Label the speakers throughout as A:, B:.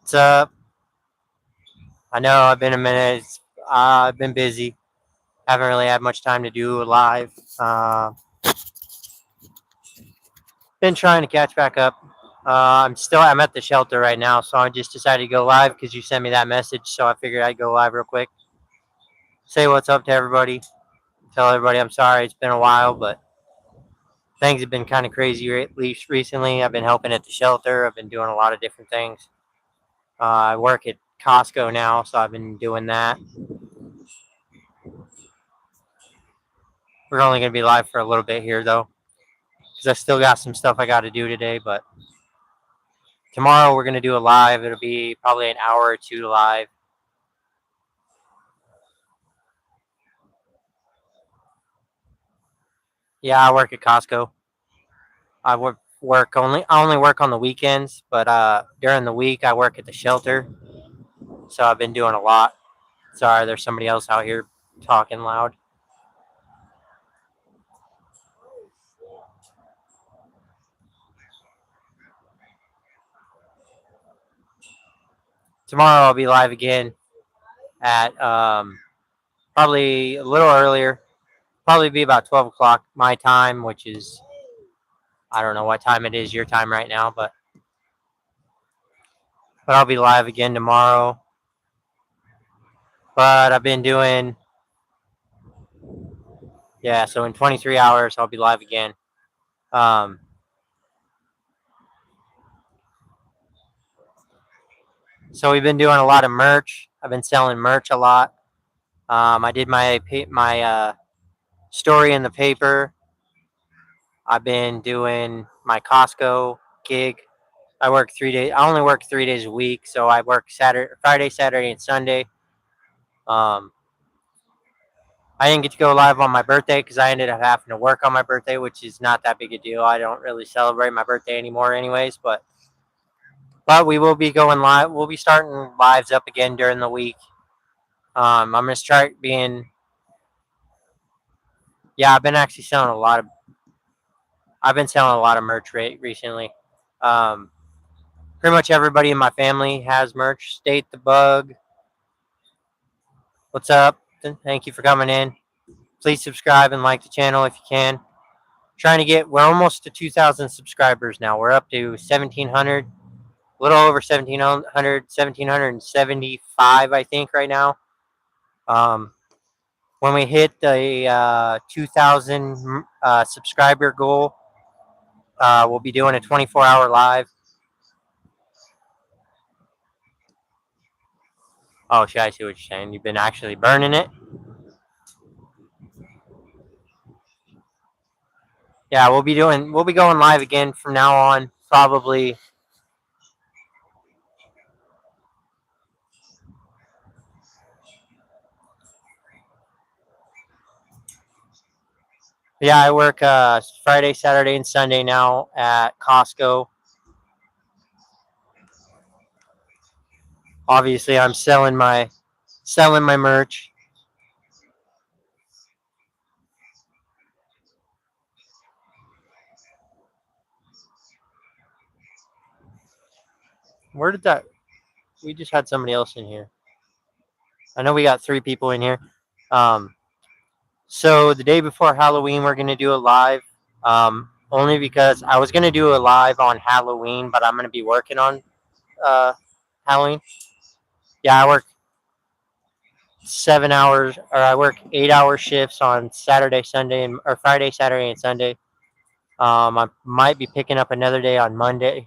A: What's up? I know I've been a minute. I've been busy. Haven't really had much time to do a live. Been trying to catch back up. I'm at the shelter right now, so I just decided to go live because you sent me that message. So I figured I'd go live real quick. Say what's up to everybody. Tell everybody I'm sorry. It's been a while, but things have been kind of crazy at least recently. I've been helping at the shelter. I've been doing a lot of different things. I work at Costco now, so I've been doing that. We're only going to be live for a little bit here, though, because I still got some stuff I got to do today. But tomorrow we're going to do a live. It'll be probably an hour or two live. Yeah, I work at Costco. I only work on the weekends, but during the week I work at the shelter. So I've been doing a lot. Sorry, there's somebody else out here talking loud. Tomorrow I'll be live again at probably a little earlier. Probably be about 12 o'clock my time, which is, I don't know what time it is your time right now, but I'll be live again tomorrow. But I've been doing, yeah, so in 23 hours I'll be live again. Um, so we've been doing a lot of merch. I've been selling merch a lot. I did my story in the paper. I've been doing my Costco gig. I work 3 days. I only work 3 days a week, so I work Friday, Saturday, and Sunday. Um, I didn't get to go live on my birthday because I ended up having to work on my birthday, which is not that big a deal. I don't really celebrate my birthday anymore, anyways. But we will be going live. We'll be starting lives up again during the week. I'm gonna start being. Yeah, I've been actually selling a lot of. I've been selling a lot of merch recently. Um, Pretty much everybody in my family has merch. State the Bug. What's up? Thank you for coming in. Please subscribe and like the channel if you can. Trying to get. We're almost to 2,000 subscribers now. We're up to 1,700. A little over 1,700, 1,775, I think, right now. Um, when we hit the 2,000 subscriber goal, we'll be doing a 24-hour live. Oh, shit, I see what you're saying. You've been actually burning it. Yeah, we'll be going live again from now on, probably. Yeah, I work Friday, Saturday, and Sunday now at Costco. Obviously, I'm selling my merch. Where did that? We just had somebody else in here. I know we got 3 people in here. Um, so the day before Halloween, we're gonna do a live. Only because I was gonna do a live on Halloween, but I'm gonna be working on uh, Halloween. Yeah, I work 7 hours, or I work 8-hour shifts on Saturday, Sunday, or Friday, Saturday, and Sunday. I might be picking up another day on Monday,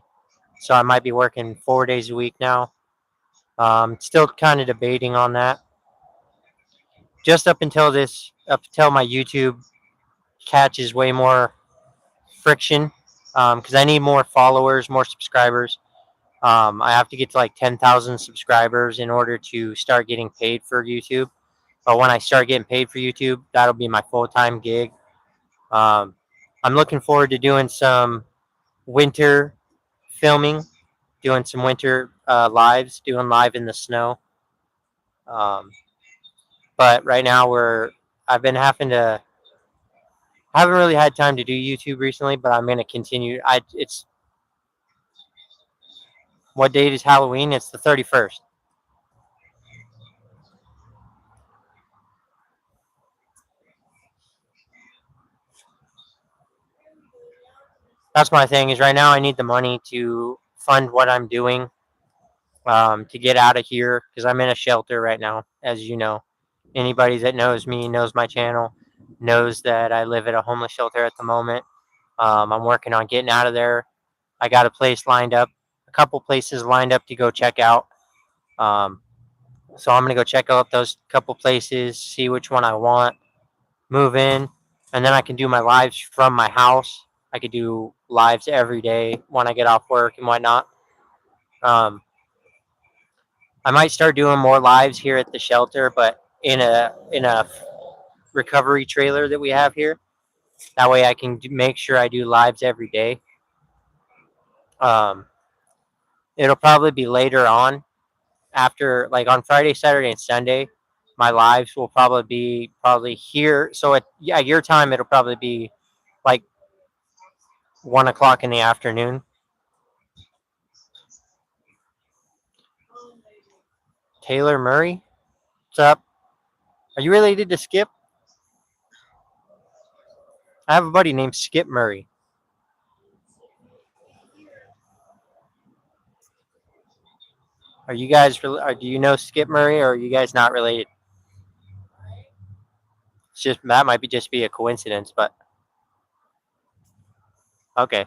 A: so I might be working 4 days a week now. Still kind of debating on that. Just up until my YouTube catches way more friction, because I need more followers, more subscribers. I have to get to like 10,000 subscribers in order to start getting paid for YouTube. But when I start getting paid for YouTube, that'll be my full time gig. Um, I'm looking forward to doing some winter filming, doing some winter lives, doing live in the snow. Um, but right now I've been having to. I haven't really had time to do YouTube recently, but I'm going to continue. What date is Halloween? It's the 31st. That's my thing. Is right now I need the money to fund what I'm doing, to get out of here because I'm in a shelter right now, as you know. Anybody that knows me knows my channel, knows that I live at a homeless shelter at the moment. I'm working on getting out of there. I got a place lined up, a couple places lined up to go check out. Um, so I'm gonna go check out those couple places, see which one I want, move in, and then I can do my lives from my house. I could do lives every day when I get off work and whatnot. Um, I might start doing more lives here at the shelter, but in a recovery trailer that we have here. That way, I can make sure I do lives every day. Um, it'll probably be later on, after like on Friday, Saturday, and Sunday. My lives will probably be probably here. So at your time, it'll probably be like 1 o'clock in the afternoon. Taylor Murray, what's up? Are you related to Skip? I have a buddy named Skip Murray. Are you guys? Do you know Skip Murray, or are you guys not related? It's just that might be just be a coincidence, but okay.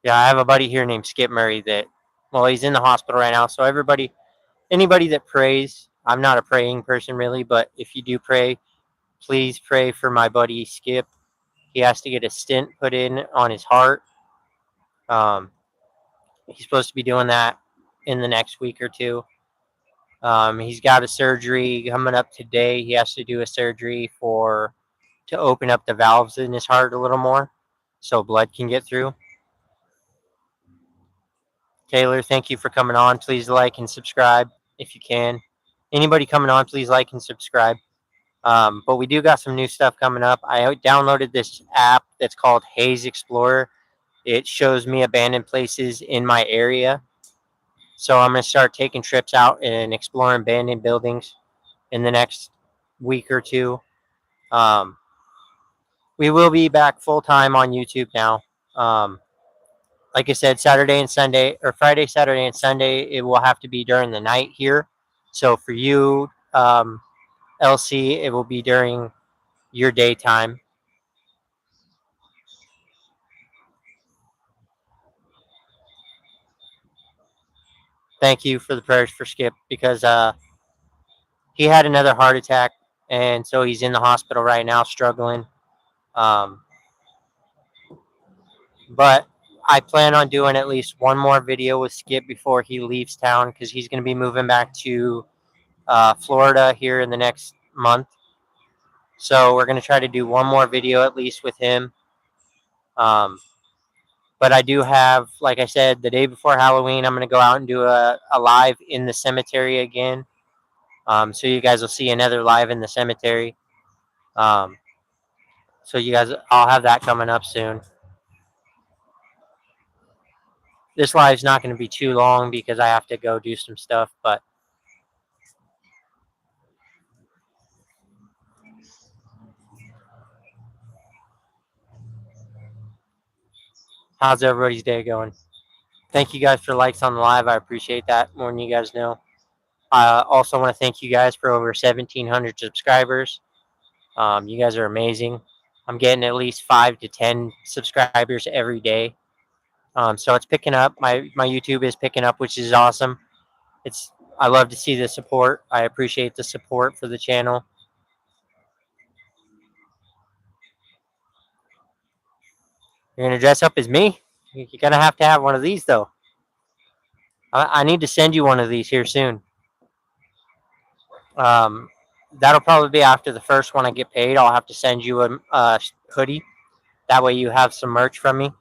A: Yeah, I have a buddy here named Skip Murray that, well, he's in the hospital right now. So everybody, anybody that prays, I'm not a praying person really, but if you do pray, please pray for my buddy Skip. He has to get a stent put in on his heart. Um, he's supposed to be doing that in the next week or two. He's got a surgery coming up today. He has to do a surgery for to open up the valves in his heart a little more, so blood can get through. Taylor, thank you for coming on. Please like and subscribe if you can. Anybody coming on, please like and subscribe. But we do got some new stuff coming up. I downloaded this app that's called Haze Explorer. It shows me abandoned places in my area. So I'm going to start taking trips out and exploring abandoned buildings in the next week or two. Um, we will be back full time on YouTube now. Um, like I said, Saturday and Sunday, or Friday, Saturday, and Sunday, it will have to be during the night here. So for you, LC, it will be during your daytime. Thank you for the prayers for Skip because he had another heart attack, and so he's in the hospital right now, struggling. Um, but I plan on doing at least one more video with Skip before he leaves town because he's going to be moving back to Florida here in the next month. So we're going to try to do one more video at least with him. Um, but I do have, like I said, the day before Halloween, I'm going to go out and do a live in the cemetery again. So you guys will see another live in the cemetery. Um, so you guys, I'll have that coming up soon. This live's not going to be too long because I have to go do some stuff. But how's everybody's day going? Thank you guys for likes on the live. I appreciate that more than you guys know. I also want to thank you guys for over 1,700 subscribers. You guys are amazing. I'm getting at least 5 to 10 subscribers every day. So it's picking up. My YouTube is picking up, which is awesome. It's I love to see the support. I appreciate the support for the channel. You're gonna dress up as me? You're gonna have to have one of these though. I need to send you one of these here soon. Um, that'll probably be after the first one I get paid. I'll have to send you a hoodie. That way you have some merch from me.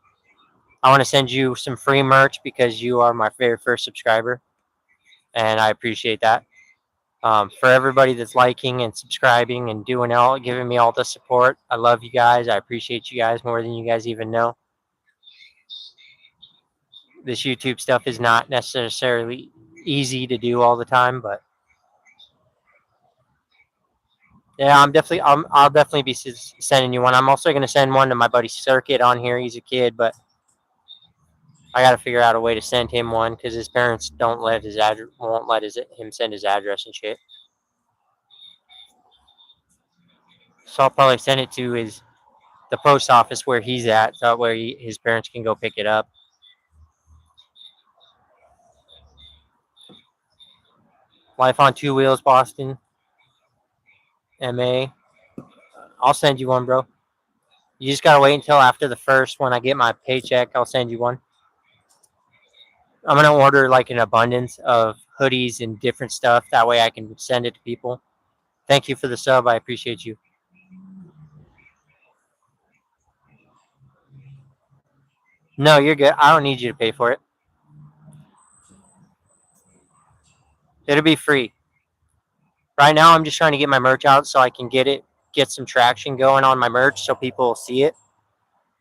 A: I want to send you some free merch because you are my very first subscriber, and I appreciate that. For everybody that's liking and subscribing and doing all, giving me all the support, I love you guys. I appreciate you guys more than you guys even know. this YouTube stuff is not necessarily easy to do all the time, but yeah, I'll definitely be sending you one. I'm also going to send one to my buddy Circuit on here. He's a kid, but I got to figure out a way to send him one because his parents don't let his won't let him send his address and shit. So I'll probably send it to the post office where he's at, so where his parents can go pick it up. Life on Two Wheels, Boston, MA. I'll send you one, bro. You just gotta wait until after the first when I get my paycheck. I'll send you one. I'm gonna order like an abundance of hoodies and different stuff. That way I can send it to people. Thank you for the sub. I appreciate you. No, you're good. I don't need you to pay for it. It'll be free. Right now, I'm just trying to get my merch out so I can get some traction going on my merch, so people will see it.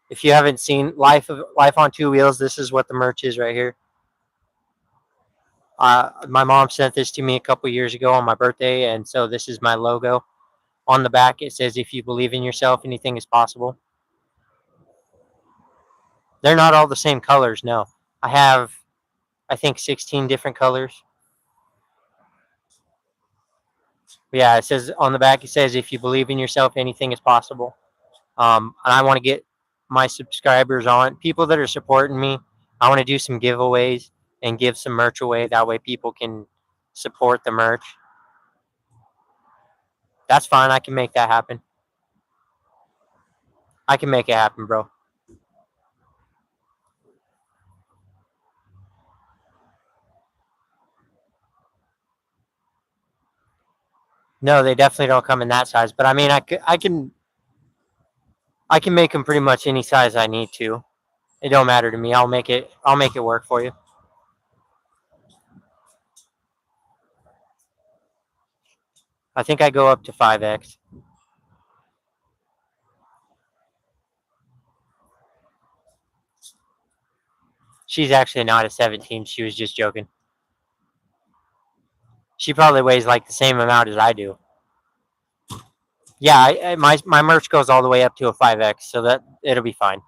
A: If you haven't seen Life on Two Wheels, this is what the merch is right here. My mom sent this to me a couple years ago on my birthday, and so this is my logo. On the back, it says, "If you believe in yourself, anything is possible." They're not all the same colors. No, I have, I think, 16 different colors. Yeah, it says on the back. It says, "If you believe in yourself, anything is possible." And I want to get my subscribers on, people that are supporting me. I want to do some giveaways and give some merch away. That way, people can support the merch. That's fine. I can make that happen. I can make it happen, bro. No, they definitely don't come in that size. But I mean, I can make them pretty much any size I need to. It don't matter to me. I'll make it work for you. I think I go up to 5X. She's actually not a 17. She was just joking. She probably weighs like the same amount as I do. Yeah, my merch goes all the way up to a 5X, so that it'll be fine.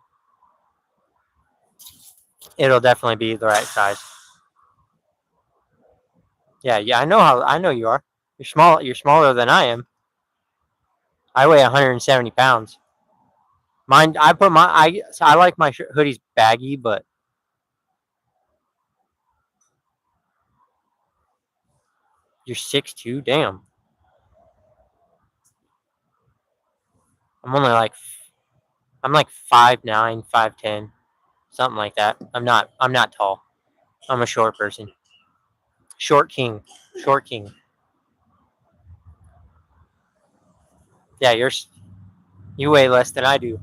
A: It'll definitely be the right size. Yeah, yeah, I know you are. You're small. You're smaller than I am. I weigh 170 pounds. Mine. I like my hoodies baggy, but you're 6'2". Damn. I'm only like I'm like 5'9", 5'10", something like that. I'm not tall. I'm a short person. Short king. Short king. Yeah, you weigh less than I do.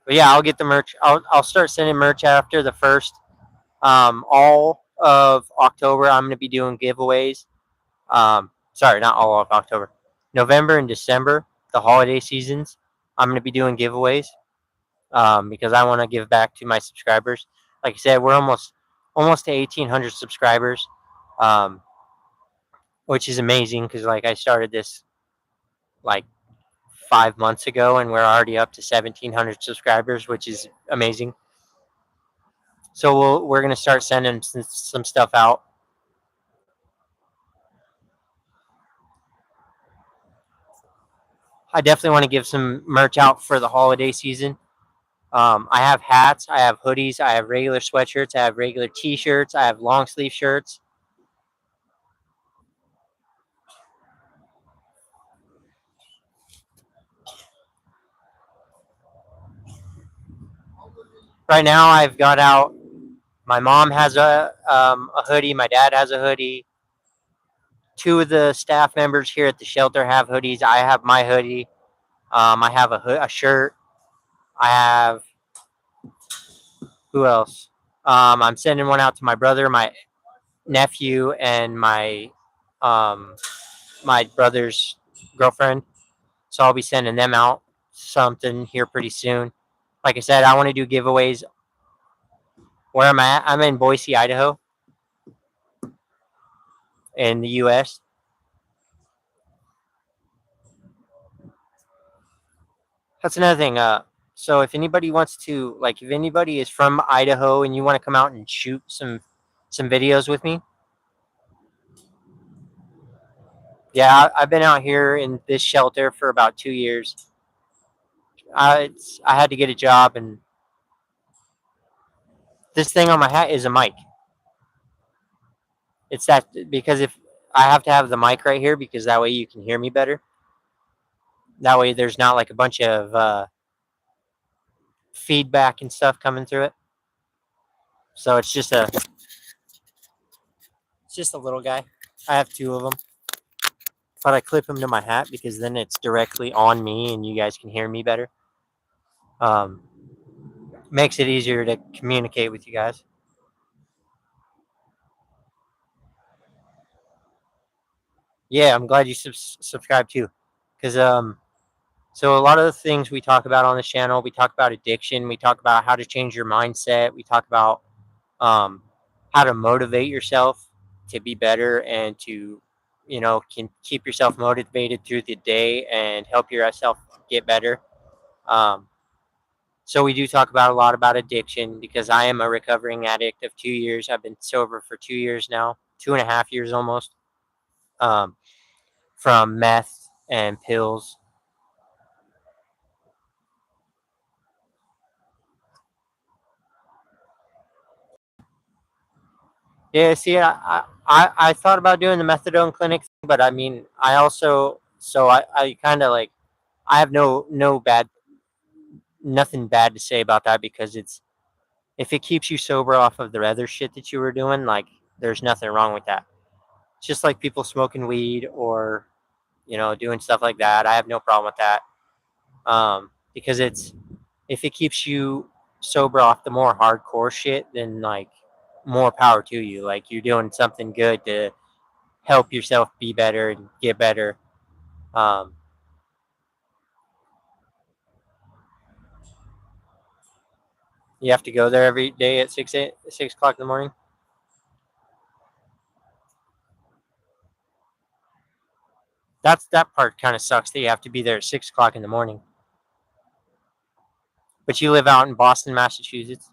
A: But yeah, I'll get the merch. I'll start sending merch after the first. All of October, I'm going to be doing giveaways. Sorry, not all of October. November and December, the holiday seasons, I'm going to be doing giveaways because I want to give back to my subscribers. Like I said, we're almost to 1,800 subscribers, um, which is amazing because like I started this like 5 months ago and we're already up to 1,700 subscribers, which is amazing. So we're going to start sending some stuff out. I definitely want to give some merch out for the holiday season. I have hats, I have hoodies, I have regular sweatshirts, I have regular T-shirts, I have long sleeve shirts. Right now, I've got out. My mom has a hoodie. My dad has a hoodie. Two of the staff members here at the shelter have hoodies. I have my hoodie. I have a shirt. I have who else? I'm sending one out to my brother, my nephew, and um, my brother's girlfriend. So I'll be sending them out something here pretty soon. Like I said, I want to do giveaways. Where I'm at, I'm in Boise, Idaho, in the U.S. That's another thing. So if anybody wants to, like, if anybody is from Idaho and you want to come out and shoot some videos with me, yeah, I've been out here in this shelter for about 2 years. I had to get a job, and this thing on my hat is a mic. It's that because if I have to have the mic right here because that way you can hear me better. That way there's not like a bunch of feedback and stuff coming through it. So it's just a little guy. I have two of them. But I clip them to my hat because then it's directly on me and you guys can hear me better. Um, Makes it easier to communicate with you guys. Yeah, I'm glad you subscribe too, because so a lot of the things we talk about on this channel, we talk about addiction, we talk about how to change your mindset, we talk about um, how to motivate yourself to be better and to can keep yourself motivated through the day and help yourself get better. Um, so we do talk about a lot about addiction because I am a recovering addict of 2 years. I've been sober for 2 years now, 2.5 years almost, um, from meth and pills. Yeah, see, I thought about doing the methadone clinic thing, but I mean, I also so I kind of like I have no bad nothing bad to say about that because it's if it keeps you sober off of the other shit that you were doing, like there's nothing wrong with that. It's just like people smoking weed or doing stuff like that. I have no problem with that because it's if it keeps you sober off the more hardcore shit, then like more power to you. Like you're doing something good to help yourself be better and get better. Um, you have to go there every day at 6 o'clock in the morning. That part kind of sucks that you have to be there at 6 o'clock in the morning. But you live out in Boston, Massachusetts.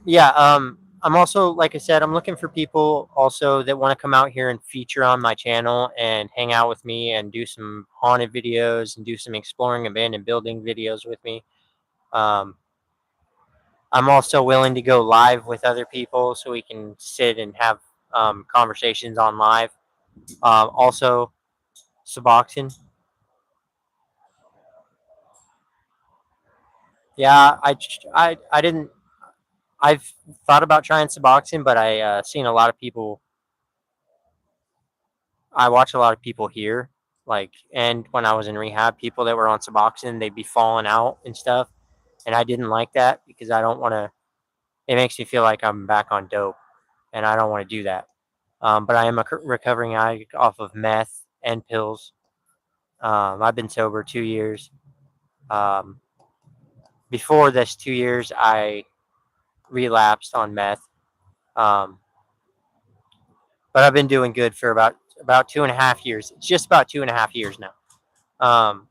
A: Yeah. I'm also, like I said, I'm looking for people also that want to come out here and feature on my channel and hang out with me and do some haunted videos and do some exploring abandoned building videos with me. Um, I'm also willing to go live with other people so we can sit and have conversations on live. Also, Suboxone. Yeah, I didn't. I've thought about trying Suboxone, but I seen a lot of people. I watch a lot of people here, like, and when I was in rehab, people that were on Suboxone, they'd be falling out and stuff, and I didn't like that because I don't want to. It makes me feel like I'm back on dope, and I don't want to do that. But I am a recovering addict off of meth and pills. I've been sober 2 years. Um, Before this 2 years, I relapsed on meth. Um, but I've been doing good for about 2.5 years. It's just about 2.5 years now. Um,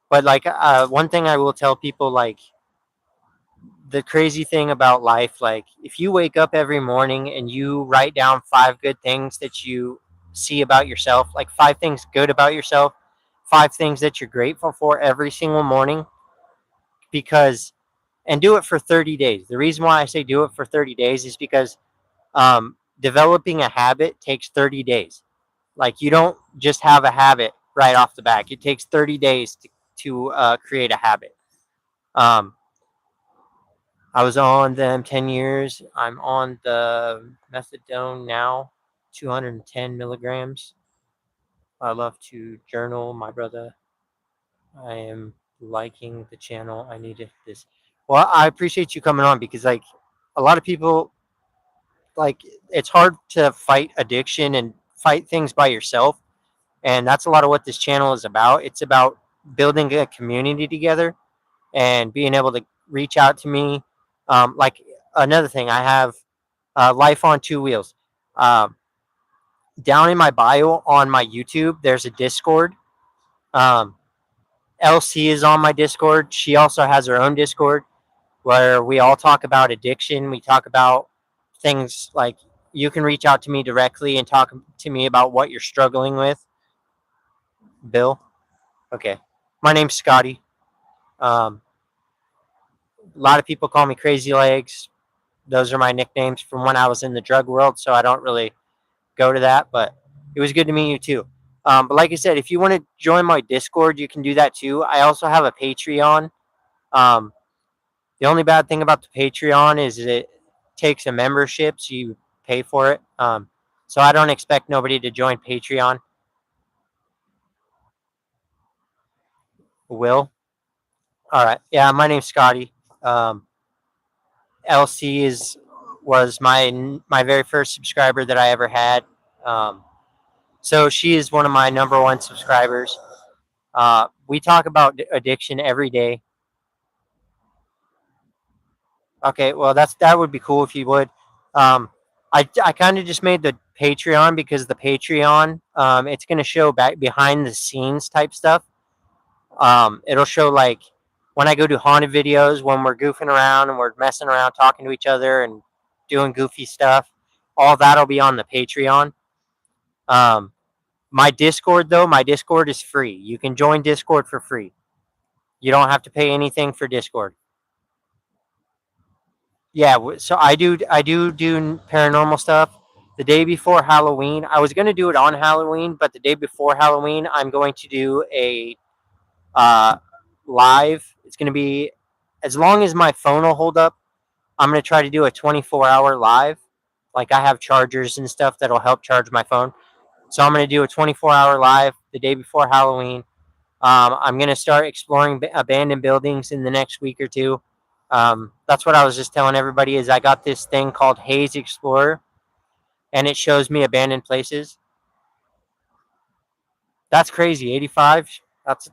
A: but like one thing I will tell people, like the crazy thing about life, like if you wake up every morning and you write down 5 good things that you see about yourself, like 5 things good about yourself, 5 things that you're grateful for every single morning, because and do it for 30 days. The reason why I say do it for 30 days is because developing a habit takes 30 days. Like you don't just have a habit right off the back. It takes 30 days to create a habit. Um, I was on them 10 years. I'm on the methadone now, 210 milligrams. I love to journal, my brother. I am liking the channel. I needed this. Well, I appreciate you coming on because, like, a lot of people, like, it's hard to fight addiction and fight things by yourself. And that's a lot of what this channel is about. It's about building a community together and being able to reach out to me. Like another thing, I have Life on Two Wheels. Um, Down in my bio on my YouTube, there's a Discord. Um, LC is on my Discord. She also has her own Discord where we all talk about addiction. We talk about things like you can reach out to me directly and talk to me about what you're struggling with. Bill. Okay. My name's Scottie. A lot of people call me Crazy Legs. Those are my nicknames from when I was in the drug world, so I don't really go to that, but it was good to meet you too. But like I said, if you want to join my Discord, you can do that too. I also have a Patreon. Um, the only bad thing about the Patreon is it takes a membership, so you pay for it. So I don't expect nobody to join Patreon. Will. All right. Yeah, my name's Scottie. Um, LC is was my very first subscriber that I ever had. Um, so she is one of my number one subscribers. We talk about addiction every day. Okay, well that would be cool if you would. I kind of just made the Patreon because the Patreon it's gonna show back behind the scenes type stuff. It'll show like when I go to haunted videos, when we're goofing around and we're messing around, talking to each other and doing goofy stuff. All that'll be on the Patreon. Um, my Discord though, my Discord is free. You can join Discord for free. You don't have to pay anything for Discord. Yeah, so I do paranormal stuff. The day before Halloween, I was gonna do it on Halloween, but the day before Halloween, I'm going to do a uh, live. It's gonna be as long as my phone will hold up. I'm gonna try to do a 24-hour live. Like I have chargers and stuff that'll help charge my phone. So I'm gonna do a 24-hour live the day before Halloween. I'm going to start exploring abandoned buildings in the next week or two. That's what I was just telling everybody is I got this thing called Haze Explorer, and it shows me abandoned places. That's crazy. 85. It's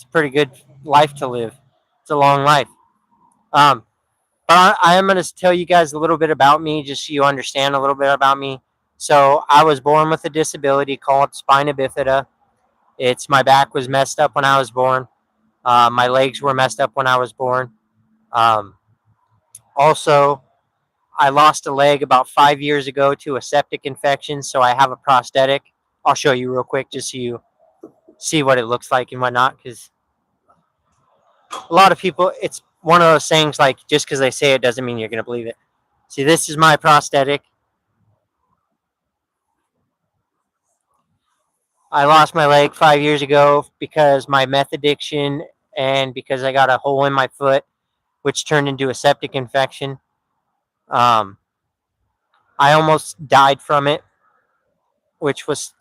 A: a pretty good life to live. It's a long life. Um, but I am going to tell you guys a little bit about me, just so you understand a little bit about me. So I was born with a disability called spina bifida. It's my back was messed up when I was born. My legs were messed up when I was born. Um, Also, I lost a leg about 5 years ago to a septic infection, so I have a prosthetic. I'll show you real quick just so you see what it looks like and whatnot. Because a lot of people, it's one of those things like just because they say it doesn't mean you're going to believe it. See, this is my prosthetic. I lost my leg 5 years ago because my meth addiction and because I got a hole in my foot, which turned into a septic infection. Um, I almost died from it, which was,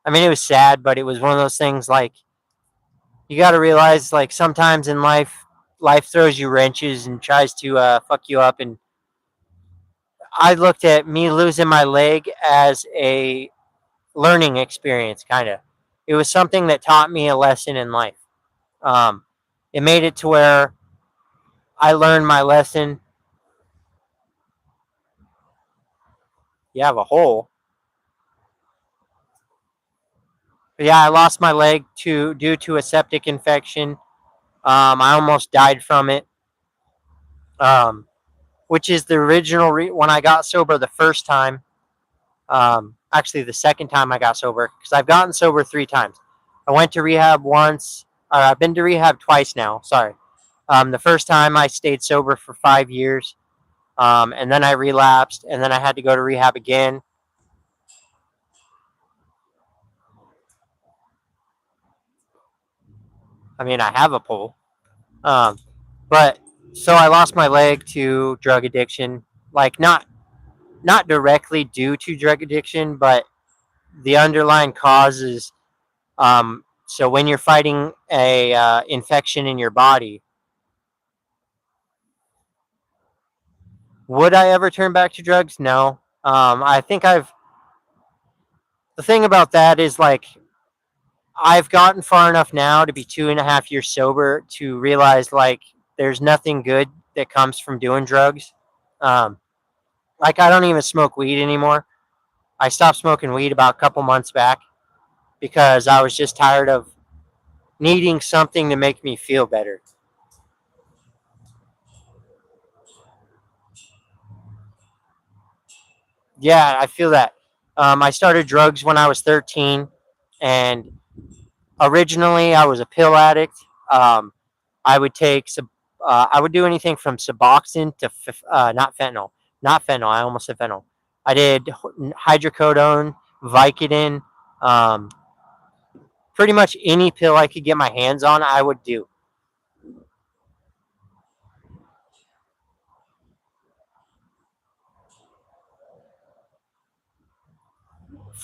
A: I mean, it was sad, but it was one of those things like you got to realize like sometimes in life, life throws you wrenches and tries to fuck you up. And I looked at me losing my leg as a learning experience, kind of. It was something that taught me a lesson in life. Um, it made it to where I learned my lesson. You have a hole. But yeah, I lost my leg to due to a septic infection. I almost died from it. Um, which is the original when I got sober the first time. Actually, the second time I got sober because I've gotten sober 3 times. I went to rehab once. I've been to rehab twice now. Sorry. The first time I stayed sober for 5 years, and then I relapsed, and then I had to go to rehab again. I mean, I have a pole, um, but so I lost my leg to drug addiction. Like not directly due to drug addiction, but the underlying cause is so when you're fighting a infection in your body, would I ever turn back to drugs? No. I think I've. The thing about that is like I've gotten far enough now to be 2.5 years sober to realize like there's nothing good that comes from doing drugs. Um, like I don't even smoke weed anymore. I stopped smoking weed about a couple months back because I was just tired of needing something to make me feel better. Yeah, I feel that. I started drugs when I was 13, and originally I was a pill addict. Um, I would take I would do anything from Suboxone to not fentanyl. I almost said fentanyl. I did hydrocodone, Vicodin, um, pretty much any pill I could get my hands on. I would do.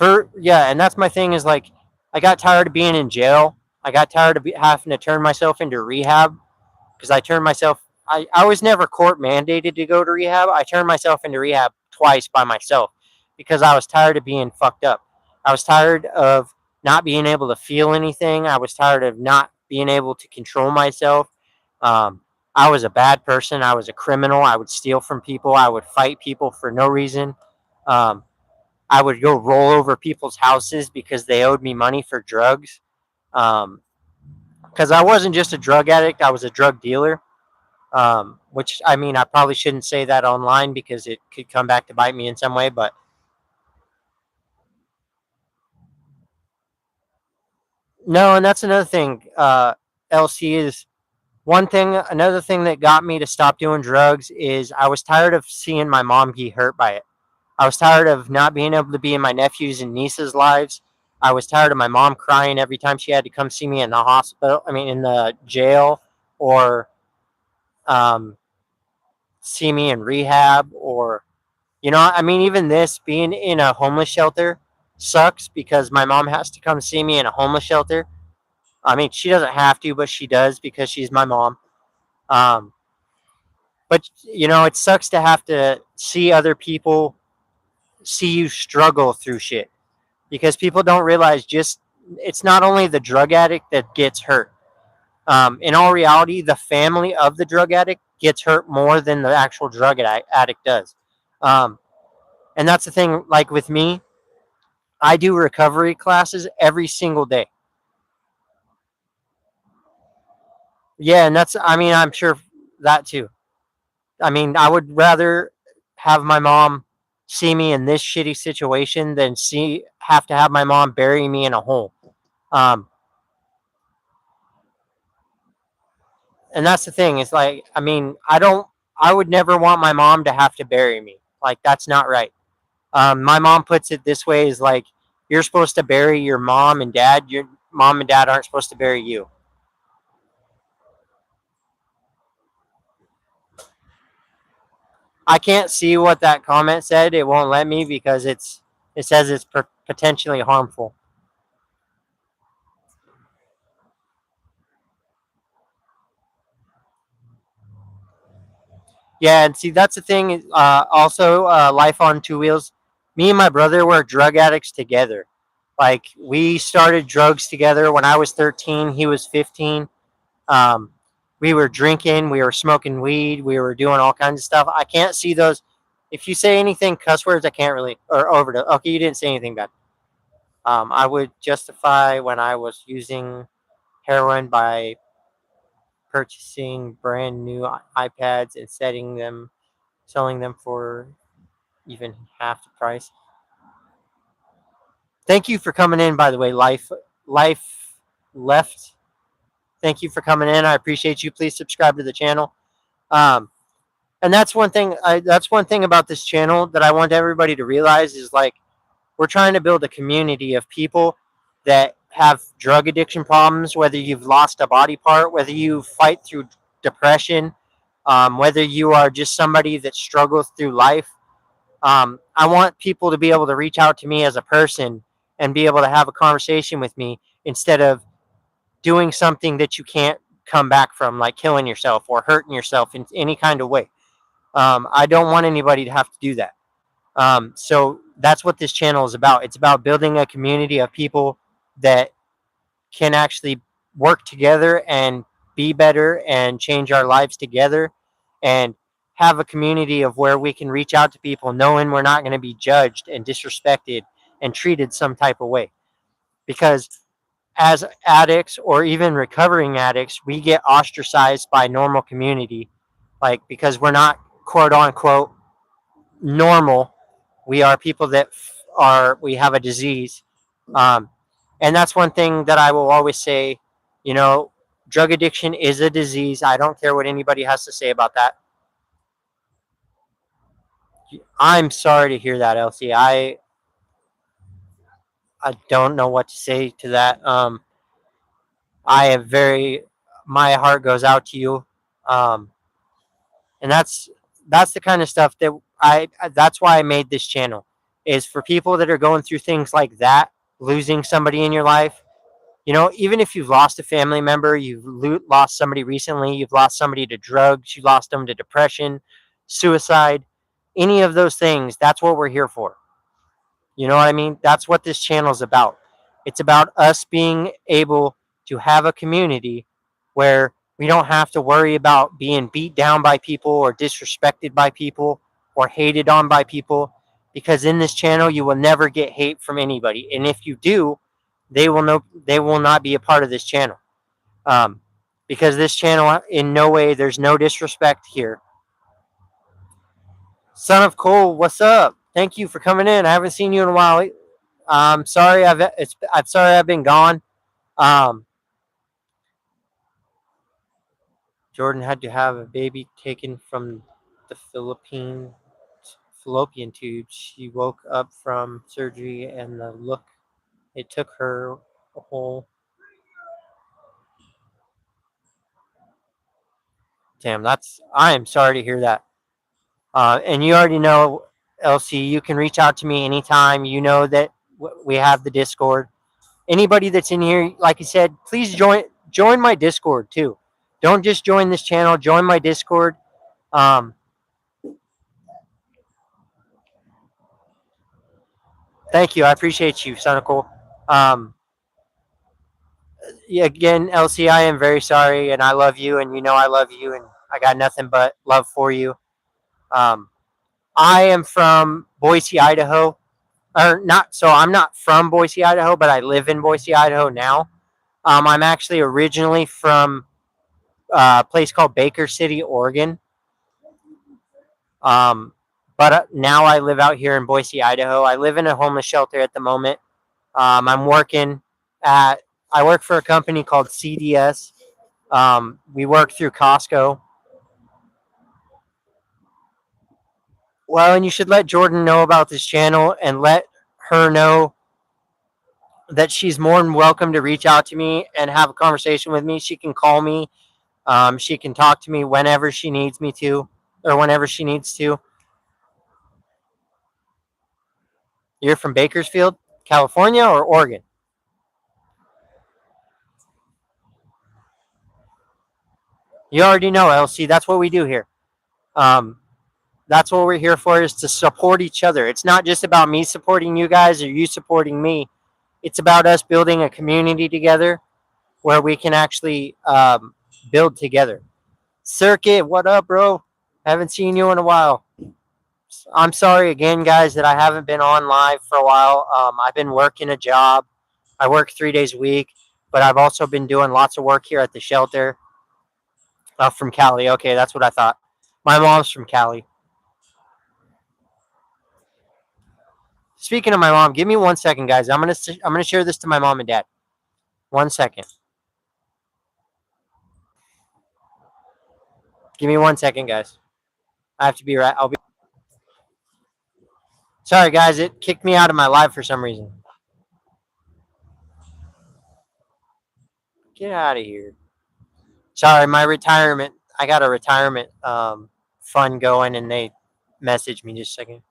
A: And that's my thing is like I got tired of being in jail. I got tired of having to turn myself into rehab because I turned myself. I was never court mandated to go to rehab. I turned myself into rehab twice by myself because I was tired of being fucked up. I was tired of not being able to feel anything. I was tired of not being able to control myself. Um, I was a bad person. I was a criminal. I would steal from people. I would fight people for no reason. Um, I would go roll over people's houses because they owed me money for drugs. Um, because I wasn't just a drug addict, I was a drug dealer. Which I mean, I probably shouldn't say that online because it could come back to bite me in some way. But no, and that's another thing. LC is one thing. Another thing that got me to stop doing drugs is I was tired of seeing my mom get hurt by it. I was tired of not being able to be in my nephews and nieces' lives. I was tired of my mom crying every time she had to come see me in the hospital. I mean, in the jail, or um, see me in rehab, or I mean, even this being in a homeless shelter sucks because my mom has to come see me in a homeless shelter. I mean, she doesn't have to, but she does because she's my mom. Um, but it sucks to have to see other people see you struggle through shit because people don't realize just it's not only the drug addict that gets hurt. In all reality, the family of the drug addict gets hurt more than the actual addict does. Um, and that's the thing. Like with me, I do recovery classes every single day. Yeah, and that's I mean, I'm sure that too. I mean, I would rather have my mom see me in this shitty situation than see have to have my mom bury me in a hole. Um, and that's the thing. It's like I mean, I would never want my mom to have to bury me. Like that's not right. My mom puts it this way: is like you're supposed to bury your mom and dad. Your mom and dad aren't supposed to bury you. I can't see what that comment said. It won't let me because it says it's potentially harmful. Yeah, and see that's the thing. Also, life on two wheels. Me and my brother were drug addicts together. Like we started drugs together when I was 13. He was 15. Um, we were drinking. We were smoking weed. We were doing all kinds of stuff. I can't see those. If you say anything cuss words, I can't really or overdose. Okay, you didn't say anything bad. I would justify when I was using heroin by purchasing brand new iPads and selling them for even half the price. Thank you for coming in, by the way, Life Left. Thank you for coming in. I appreciate you. Please subscribe to the channel. Um, and that's one thing. That's one thing about this channel that I want everybody to realize is like we're trying to build a community of people that have drug addiction problems, whether you've lost a body part, whether you fight through depression, whether you are just somebody that struggles through life. I want people to be able to reach out to me as a person and be able to have a conversation with me instead of doing something that you can't come back from, like killing yourself or hurting yourself in any kind of way. I don't want anybody to have to do that. So that's what this channel is about. It's about building a community of people that can actually work together and be better and change our lives together and have a community of where we can reach out to people knowing we're not going to be judged and disrespected and treated some type of way. Because as addicts or even recovering addicts, we get ostracized by normal community, like because we're not quote unquote normal. We are people that we have a disease, um, and that's one thing that I will always say. You know, drug addiction is a disease. I don't care what anybody has to say about that. I'm sorry to hear that, Elsie. I don't know what to say to that. I have very my heart goes out to you, um, and that's the kind of stuff that that's why I made this channel is for people that are going through things like that, losing somebody in your life. You know, even if you've lost a family member, you've lost somebody recently, you've lost somebody to drugs, you lost them to depression, suicide, any of those things. That's what we're here for. You know what I mean? That's what this channel is about. It's about us being able to have a community where we don't have to worry about being beat down by people or disrespected by people or hated on by people, because in this channel you will never get hate from anybody, and if you do, they will not be a part of this channel, um, because this channel in no way, there's no disrespect here. Son of Cole, what's up? Thank you for coming in. I haven't seen you in a while. I'm sorry I've been gone. Um, Jordan had to have a baby taken from the fallopian tube. She woke up from surgery, and the look it took her a whole. Damn, that's. I am sorry to hear that. And you already know, LC. You can reach out to me anytime. You know that we have the Discord. Anybody that's in here, like I said, please join my Discord too. Don't just join this channel. Join my Discord. Um, Thank you. I appreciate you, Sonical. Um, yeah, again, LC, I am very sorry, and I love you, and you know I love you, and I got nothing but love for you. Um, I am from Boise, Idaho, or not. So I'm not from Boise, Idaho, but I live in Boise, Idaho now. I'm actually originally from a place called Baker City, Oregon. Um, but now I live out here in Boise, Idaho. I live in a homeless shelter at the moment. I'm working at I work for a company called CDS. We work through Costco. Well, and you should let Jordan know about this channel and let her know that she's more than welcome to reach out to me and have a conversation with me. She can call me. She can talk to me whenever she needs me to, or whenever she needs to. You're from Bakersfield, California, or Oregon? You already know, LC. That's what we do here. Um, that's what we're here for, is to support each other. It's not just about me supporting you guys or you supporting me. It's about us building a community together where we can actually build together. Circuit, what up, bro? Haven't seen you in a while. I'm sorry again, guys, that I haven't been on live for a while. I've been working a job. I work 3 days a week, but I've also been doing lots of work here at the shelter. From Cali. Okay, that's what I thought. My mom's from Cali. Speaking of my mom, give me 1 second, guys. I'm gonna share this to my mom and dad. 1 second. Give me 1 second, guys. I have to be right. I'll be. Sorry, guys. It kicked me out of my live for some reason. Get out of here. Sorry, my retirement. I got a retirement fund going, and they messaged me just a second.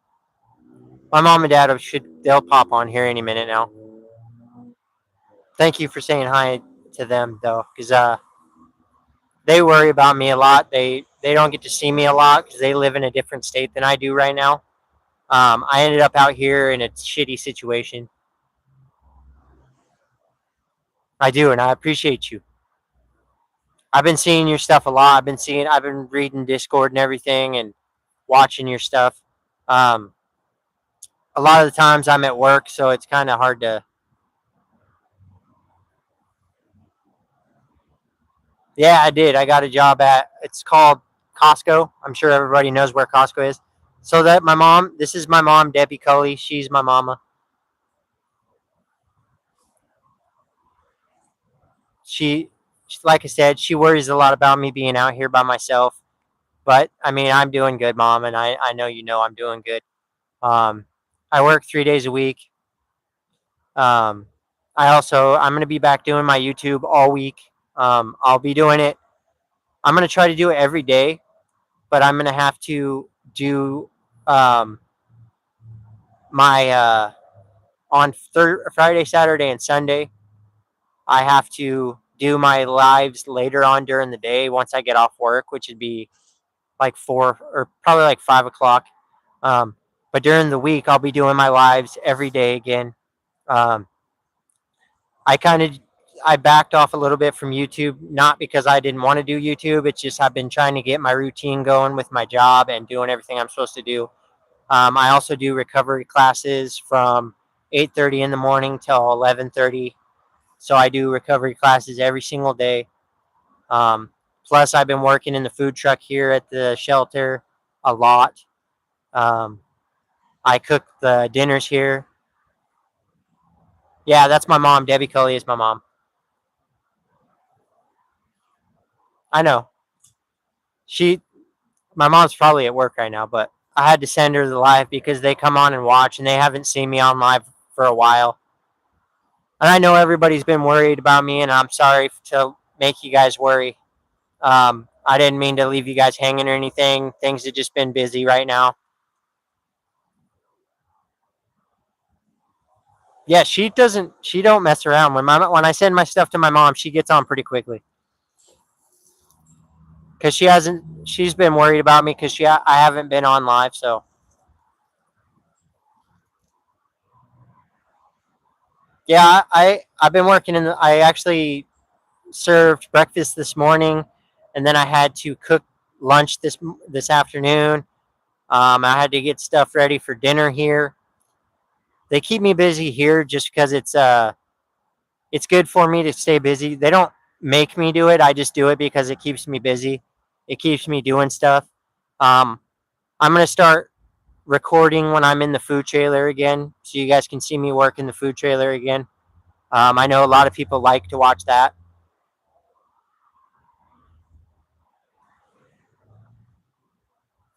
A: My mom and dad they'll pop on here any minute now. Thank you for saying hi to them though, because they worry about me a lot. They don't get to see me a lot because they live in a different state than I do right now. I ended up out here in a shitty situation. I do, and I appreciate you. I've been seeing your stuff a lot. I've been reading Discord and everything, and watching your stuff. Um, a lot of the times I'm at work, so it's kind of hard to. Yeah, I did. I got a job at. It's called Costco. I'm sure everybody knows where Costco is. So that my mom. This is my mom, Debbie Cully. She's my mama. She, like I said, she worries a lot about me being out here by myself. But I mean, I'm doing good, mom, and I know you know I'm doing good. Um, I work 3 days a week. Um, I'm gonna be back doing my YouTube all week. I'll be doing it. I'm gonna try to do it every day, but I'm gonna have to do um, my on Friday, Saturday, and Sunday. I have to do my lives later on during the day once I get off work, which would be like 4 or probably like 5 o'clock. Um, but during the week, I'll be doing my lives every day again. Um, I kind of I backed off a little bit from YouTube, not because I didn't want to do YouTube. It's just I've been trying to get my routine going with my job and doing everything I'm supposed to do. I also do recovery classes from 8:30 in the morning till 11:30. So I do recovery classes every single day. Um, Plus, I've been working in the food truck here at the shelter a lot. Um, I cook the dinners here. Yeah, that's my mom. Debbie Cully is my mom. I know. She My mom's probably at work right now, but I had to send her the live because they come on and watch and they haven't seen me on live for a while. And I know everybody's been worried about me, and I'm sorry to make you guys worry. I didn't mean to leave you guys hanging or anything. Things have just been busy right now. Yeah, she don't mess around. When I send my stuff to my mom, she gets on pretty quickly because she's been worried about me because I haven't been on live. So yeah, I've been working I actually served breakfast this morning, and then I had to cook lunch this afternoon. I had to get stuff ready for dinner here. They keep me busy here just because it's good for me to stay busy. They don't make me do it. I just do it because it keeps me busy. It keeps me doing stuff. Um, I'm gonna start recording when I'm in the food trailer again, so you guys can see me work in the food trailer again. I know a lot of people like to watch that.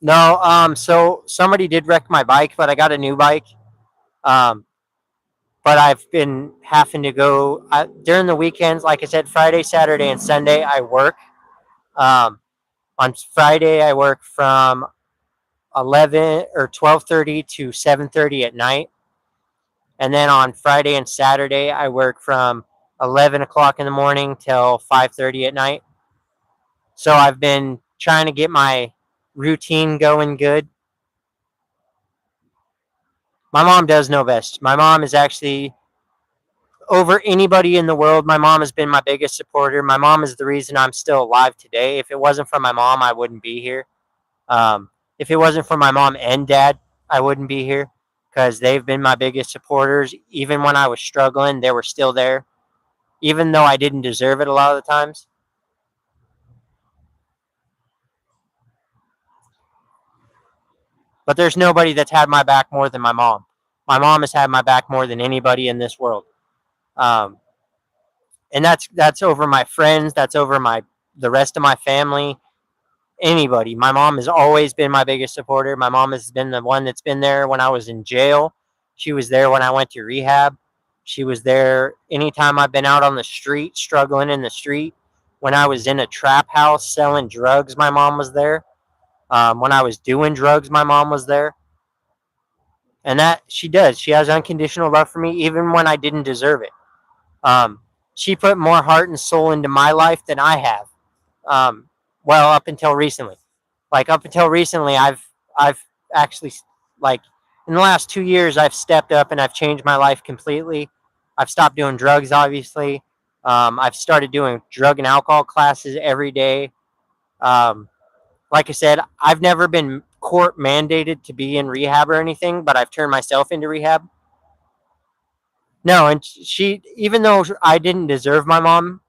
A: No, so somebody did wreck my bike, but I got a new bike. Um, but I've been having to go during the weekends. Like I said, Friday, Saturday, and Sunday I work. Um, on Friday I work from 12:30 to 7:30 at night, and then on Friday and Saturday I work from 11 o'clock in the morning till 5:30 at night. So I've been trying to get my routine going good. My mom does know best. My mom is actually over anybody in the world. My mom has been my biggest supporter. My mom is the reason I'm still alive today. If it wasn't for my mom, I wouldn't be here. If it wasn't for my mom and dad, I wouldn't be here because they've been my biggest supporters. Even when I was struggling, they were still there, even though I didn't deserve it a lot of the times. But there's nobody that's had my back more than my mom. My mom has had my back more than anybody in this world. Um, and that's over my friends. That's over the rest of my family. Anybody. My mom has always been my biggest supporter. My mom has been the one that's been there when I was in jail. She was there when I went to rehab. She was there anytime I've been out on the street, struggling in the street. When I was in a trap house selling drugs, my mom was there. When I was doing drugs, my mom was there. And that she does. She has unconditional love for me, even when I didn't deserve it. Um, she put more heart and soul into my life than I have. Um, well, up until recently. Like up until recently, I've actually like in the last 2 years I've stepped up and I've changed my life completely. I've stopped doing drugs, obviously. I've started doing drug and alcohol classes every day. Um, like I said, I've never been court mandated to be in rehab or anything, but I've turned myself into rehab. No, and she, even though I didn't deserve my mom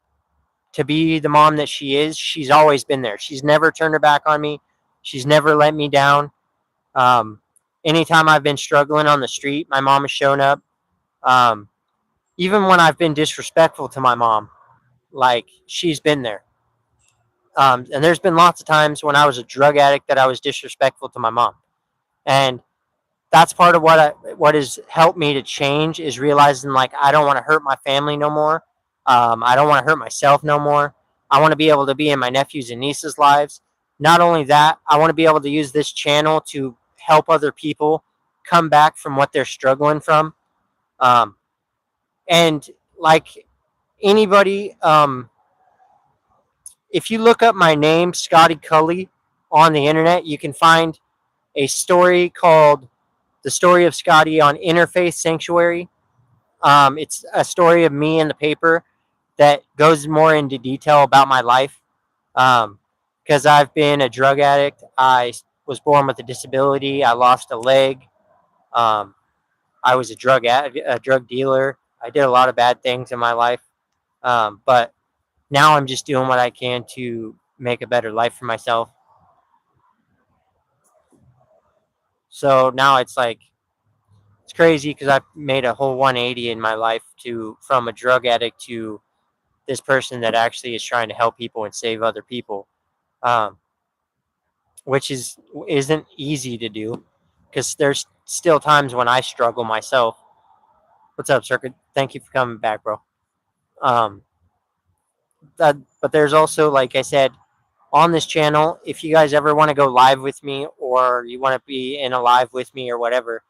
A: to be the mom that she is, she's always been there. She's never turned her back on me. She's never let me down. Um, Anytime I've been struggling on the street, my mom has shown up. Um, Even when I've been disrespectful to my mom, like she's been there. And there's been lots of times when I was a drug addict that I was disrespectful to my mom, and that's part of what has helped me to change is realizing like I don't want to hurt my family no more. I don't want to hurt myself no more. I want to be able to be in my nephews and nieces' lives. Not only that, I want to be able to use this channel to help other people come back from what they're struggling from. Um, and like anybody, if you look up my name, Scottie Cully, on the internet, you can find a story called "The Story of Scottie" on Interfaith Sanctuary. It's a story of me in the paper that goes more into detail about my life. Because I've been a drug addict. I was born with a disability. I lost a leg. Um, I was a drug dealer. I did a lot of bad things in my life. But now I'm just doing what I can to make a better life for myself. So now it's like it's crazy because I've made a whole 180 in my life to from a drug addict to this person that actually is trying to help people and save other people, um, which isn't easy to do because there's still times when I struggle myself. What's up, Circuit? Thank you for coming back, bro. Um, but there's also, like I said, on this channel, if you guys ever want to go live with me or you want to be in a live with me or whatever,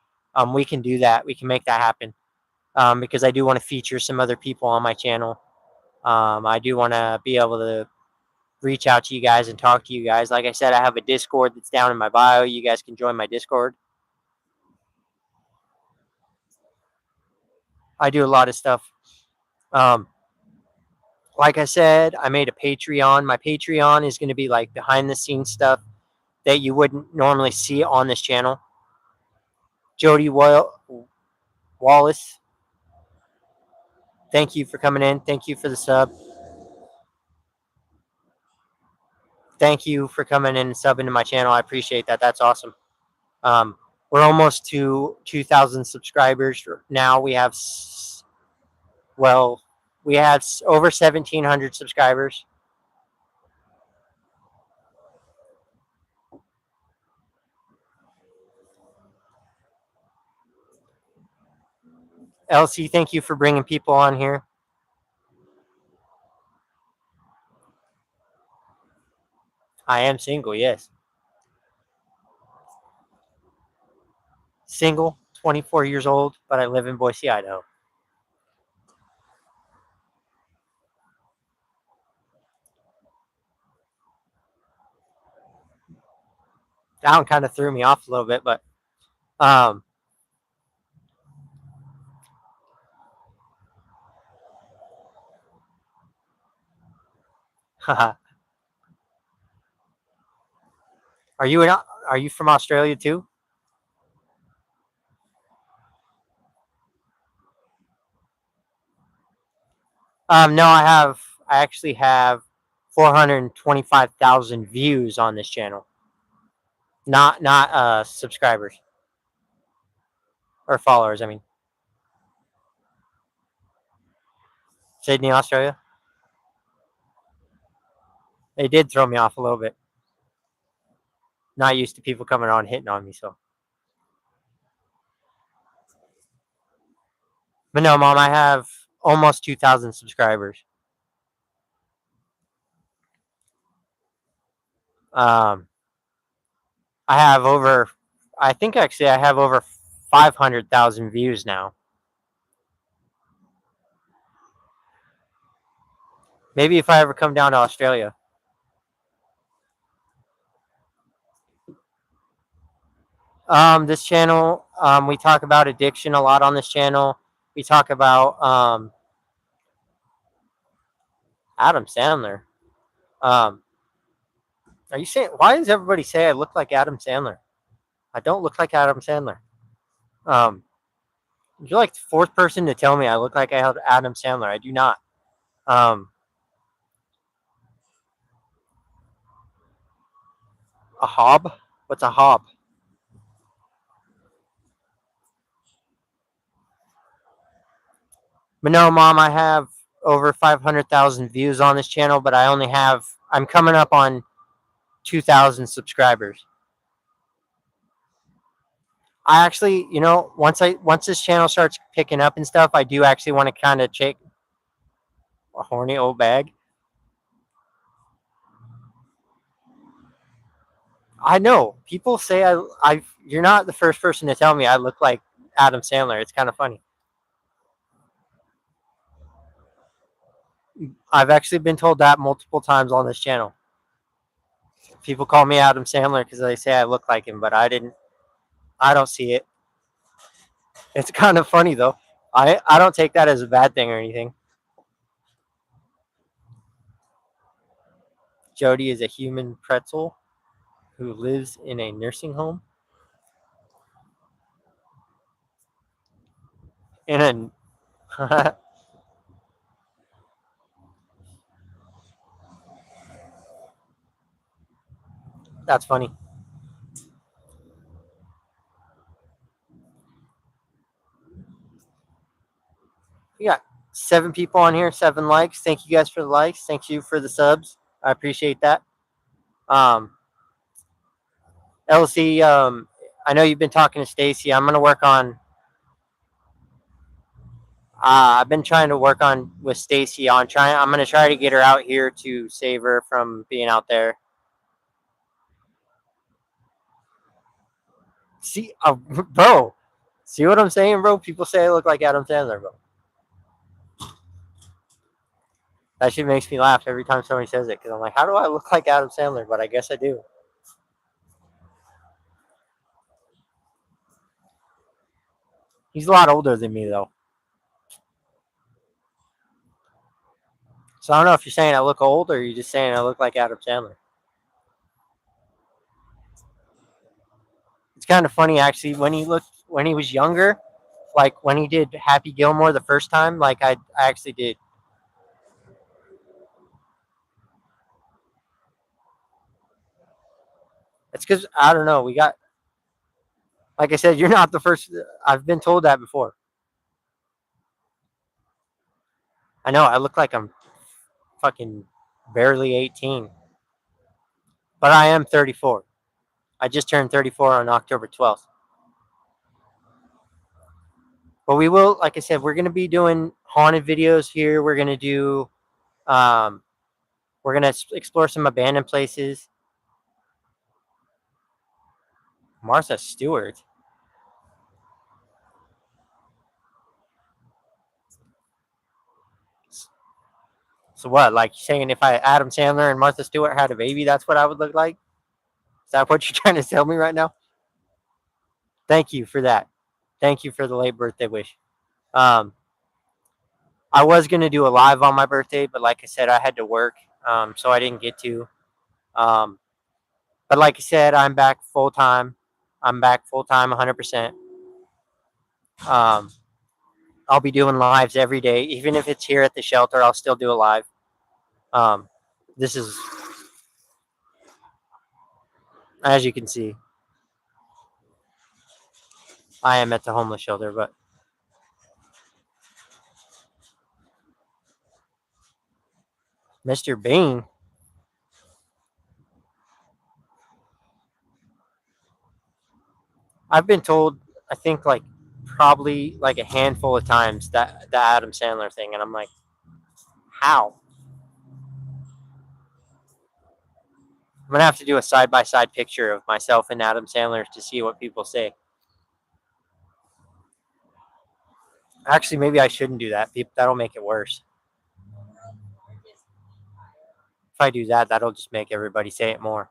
A: we can do that. We can make that happen because I do want to feature some other people on my channel. I do want to be able to reach out to you guys and talk to you guys. Like I said, I have a Discord that's down in my bio. You guys can join my Discord. I do a lot of stuff. Um, like I said, I made a Patreon. My Patreon is going to be like behind the scenes stuff that you wouldn't normally see on this channel. Jody Wallace, thank you for coming in. Thank you for the sub. Thank you for coming in and subbing to my channel. I appreciate that. That's awesome. Um, we're almost to 2,000 subscribers now. Well, we have over 1,700 subscribers. LC, thank you for bringing people on here. I am single, yes. Single, 24 years old, but I live in Boise, Idaho. That one kind of threw me off a little bit, but um, are you from Australia too? No, I actually have 425,000 views on this channel. Not subscribers or followers. I mean, Sydney, Australia. They did throw me off a little bit. Not used to people coming on hitting on me, so. But no, mom, I have almost 2,000 subscribers. Um, I have over, I think actually I have over 500,000 views now. Maybe if I ever come down to Australia. This channel, we talk about addiction a lot on this channel. We talk about Adam Sandler. Um, are you saying why does everybody say I look like Adam Sandler? I don't look like Adam Sandler. Um, you're like the fourth person to tell me I look like Adam Sandler. I do not. Um, a hob? What's a hob? But no, mom, I have over 500,000 views on this channel, but I'm coming up on 2,000 subscribers. I actually, once this channel starts picking up and stuff, I do actually want to kind of check a horny old bag. I know people say I. You're not the first person to tell me I look like Adam Sandler. It's kind of funny. I've actually been told that multiple times on this channel. People call me Adam Sandler because they say I look like him, but I didn't. I don't see it. It's kind of funny though. I don't take that as a bad thing or anything. Jody is a human pretzel who lives in a nursing home. In a that's funny. We got 7 people on here, 7 likes. Thank you guys for the likes. Thank you for the subs. I appreciate that. Um, LC, I know you've been talking to Stacy. I'm gonna work on. I've been trying to work on with Stacy on trying. I'm gonna try to get her out here to save her from being out there. See, bro. See what I'm saying, bro? People say I look like Adam Sandler, bro. That shit makes me laugh every time somebody says it because I'm like, how do I look like Adam Sandler? But I guess I do. He's a lot older than me though, so I don't know if you're saying I look old or you're just saying I look like Adam Sandler. It's kind of funny actually when he was younger, like when he did Happy Gilmore the first time, like I actually did. It's because I don't know. We got like I said, you're not the first. I've been told that before. I know I look like I'm fucking barely 18, but I am 34. I just turned 34 on October 12th. But we will, like I said, we're gonna be doing haunted videos here. Um, we're gonna explore some abandoned places. Martha Stewart. So what? Like saying if I Adam Sandler and Martha Stewart had a baby, that's what I would look like? Is that what you're trying to tell me right now? Thank you for that. Thank you for the late birthday wish. Um, I was gonna do a live on my birthday, but like I said, I had to work, so I didn't get to. Um, but like I said, I'm back full time. I'm back full time, 100%. Um, I'll be doing lives every day, even if it's here at the shelter. I'll still do a live. Um, this is, as you can see, I am at the homeless shelter, but Mr. Bean, I've been told, I think like probably like a handful of times that the Adam Sandler thing, and I'm like, how? I'm gonna have to do a side by side picture of myself and Adam Sandler to see what people say. Actually, maybe I shouldn't do that. That'll make it worse. If I do that, that'll just make everybody say it more.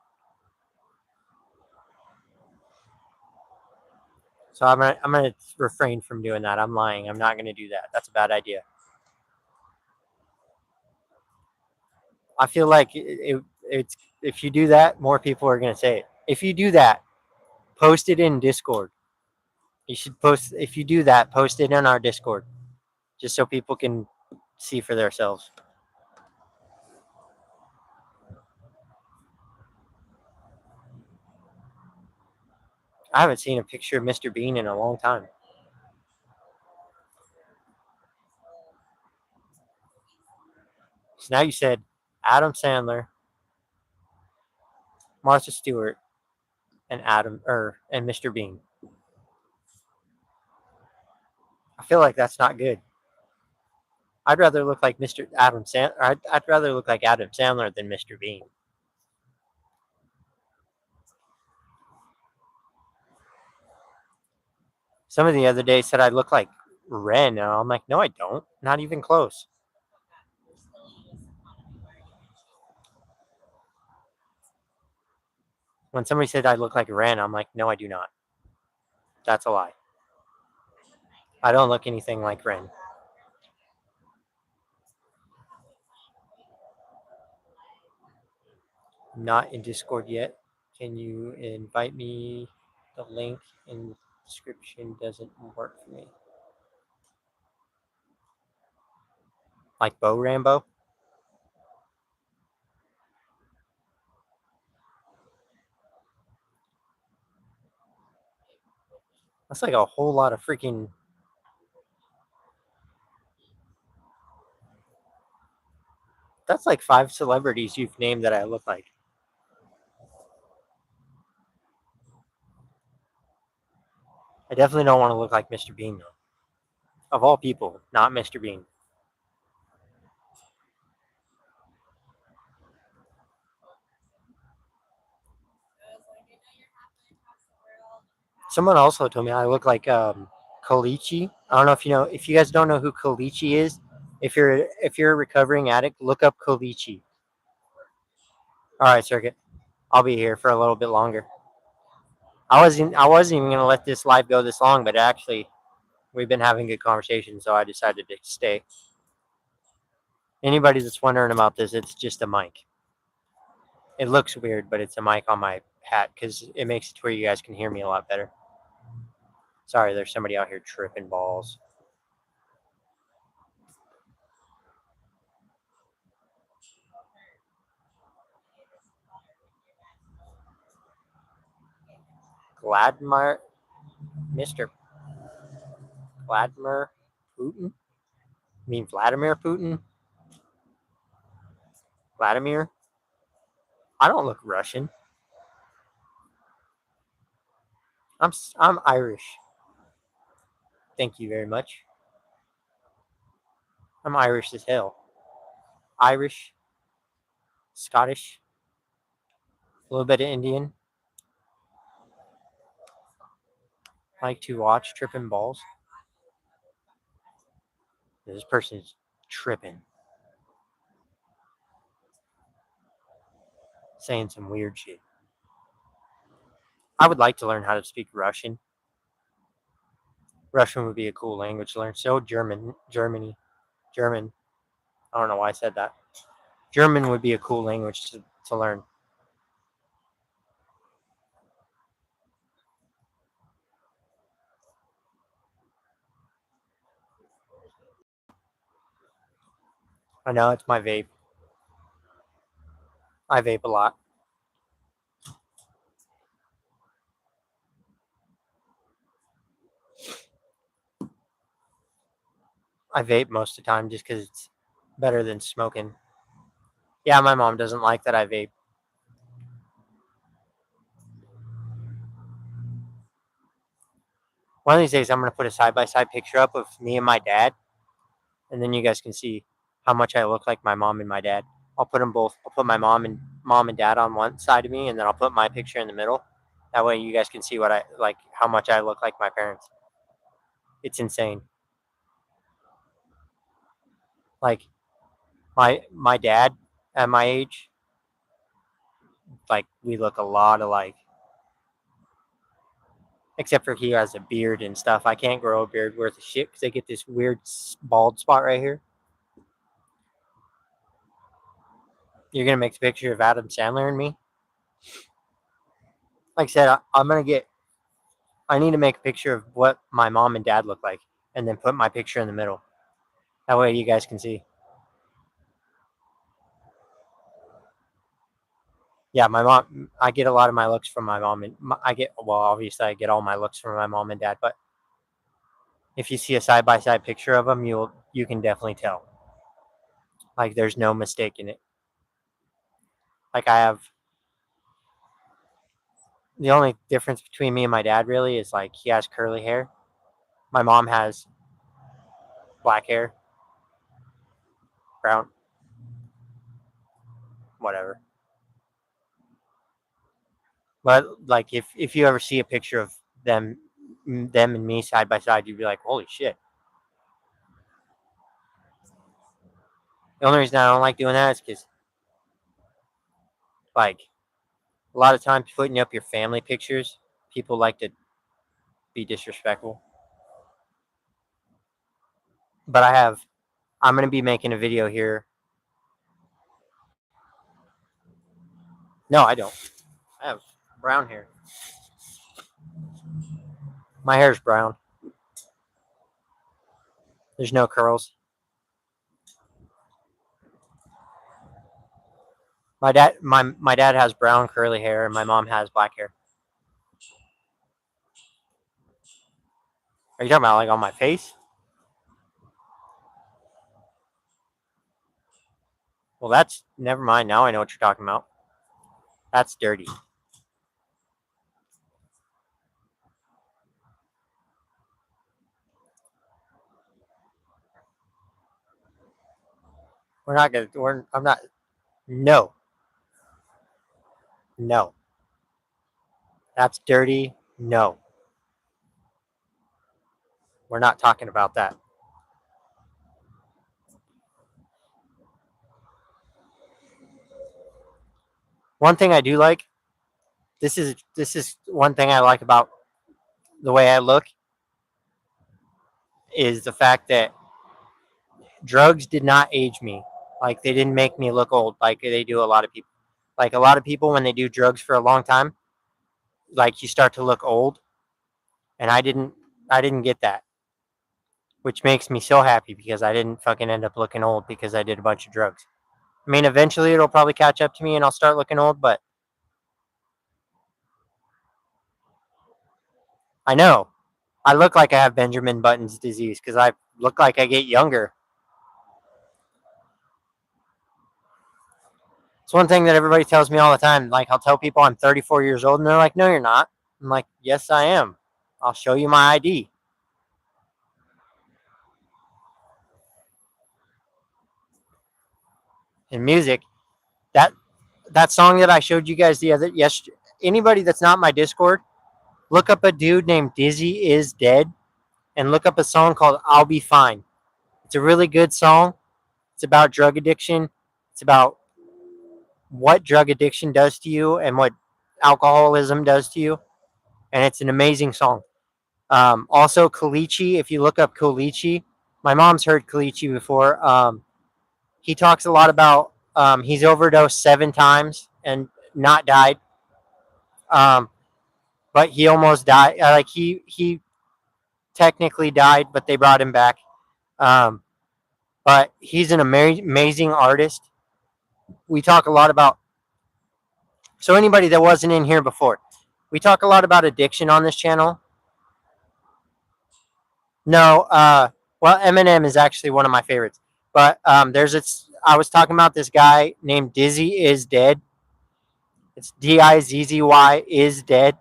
A: So I'm gonna refrain from doing that. I'm lying. I'm not gonna do that. That's a bad idea. I feel like it's if you do that, more people are gonna say it. If you do that, post it in Discord. You should post if you do that, post it in our Discord, just so people can see for themselves. I haven't seen a picture of Mr. Bean in a long time. So now you said Adam Sandler, Martha Stewart, and and Mr. Bean. I feel like that's not good. I'd rather look like Mr. Adam Sandler. I'd rather look like Adam Sandler than Mr. Bean. Somebody the other day said I look like Ren, and I'm like, no, I don't. Not even close. When somebody said I look like Ren, I'm like, no, I do not. That's a lie. I don't look anything like Ren. Not in Discord yet. Can you invite me? The link in the description doesn't work for me. Like Bo Rambo? That's like a whole lot of freaking. That's like 5 celebrities you've named that I look like. I definitely don't want to look like Mr. Bean, though. Of all people, not Mr. Bean. Someone also told me I look like Kalichi. I don't know if you know. If you guys don't know who Kalichi is, if you're a recovering addict, look up Kalichi. All right, Circuit. I'll be here for a little bit longer. I wasn't even gonna let this live go this long, but actually we've been having good conversation, so I decided to stay. Anybody that's wondering about this, it's just a mic. It looks weird, but it's a mic on my hat because it makes it to where you guys can hear me a lot better. Sorry, there's somebody out here tripping balls. Vladimir, Mr. Vladimir Putin? I mean Vladimir Putin? Vladimir? I don't look Russian. I'm Irish. Thank you very much. I'm Irish as hell. Irish, Scottish, a little bit of Indian. Like to watch tripping balls. This person's tripping, saying some weird shit. I would like to learn how to speak Russian. Russian would be a cool language to learn. So German. I don't know why I said that. German would be a cool language to learn. I know it's my vape. I vape a lot. I vape most of the time just because it's better than smoking. Yeah, my mom doesn't like that I vape. One of these days, I'm going to put a side by side picture up of me and my dad, and then you guys can see how much I look like my mom and my dad. I'll put them both. I'll put my mom and dad on one side of me, and then I'll put my picture in the middle. That way, you guys can see what I like, how much I look like my parents. It's insane. Like my dad at my age, like we look a lot alike. Except for he has a beard and stuff. I can't grow a beard worth of shit because I get this weird bald spot right here. You're gonna make a picture of Adam Sandler and me. Like I said, I'm gonna get. I need to make a picture of what my mom and dad look like, and then put my picture in the middle. That way, you guys can see. Yeah, my mom. I get a lot of my looks from my mom, and I get. Well, obviously, I get all my looks from my mom and dad. But if you see a side by side picture of them, you can definitely tell. Like, there's no mistake in it. Like, I have the only difference between me and my dad really is like he has curly hair. My mom has black hair, brown, whatever. But like if you ever see a picture of them and me side by side, you'd be like, holy shit. The only reason I don't like doing that is because like a lot of times putting up your family pictures, people like to be disrespectful. But I'm gonna be making a video here. No, I don't. I have brown hair. My hair's brown. There's no curls. My dad has brown curly hair and my mom has black hair. Are you talking about like on my face? Well, that's never mind. Now I know what you're talking about. That's dirty. We're not gonna. I'm not. No, no. That's dirty. No, we're not talking about that. One thing I do like. This is one thing I like about the way I look is the fact that drugs did not age me. Like they didn't make me look old like they do a lot of people. Like a lot of people when they do drugs for a long time, like you start to look old, and I didn't get that, which makes me so happy because I didn't fucking end up looking old because I did a bunch of drugs. I mean, eventually it'll probably catch up to me and I'll start looking old, but I know I look like I have Benjamin Button's disease because I look like I get younger. It's one thing that everybody tells me all the time. Like, I'll tell people I'm 34 years old, and they're like, no, you're not. I'm like, yes, I am. I'll show you my ID. In music, that that song that I showed you guys the other yesterday. Anybody that's not my Discord, look up a dude named Dizzy is Dead, and look up a song called "I'll Be Fine." It's a really good song. It's about drug addiction. It's about what drug addiction does to you and what alcoholism does to you, and it's an amazing song. Also, Kalichi, if you look up Kalichi, my mom's heard Kalichi before. He talks a lot about he's overdosed 7 times and not died. Um, but he almost died. Like he technically died, but they brought him back. Um, but he's an amazing artist. We talk a lot about. So anybody that wasn't in here before, we talk a lot about addiction on this channel. No, well, Eminem is actually one of my favorites. But I was talking about this guy named Dizzy is Dead. It's Dizzy is Dead,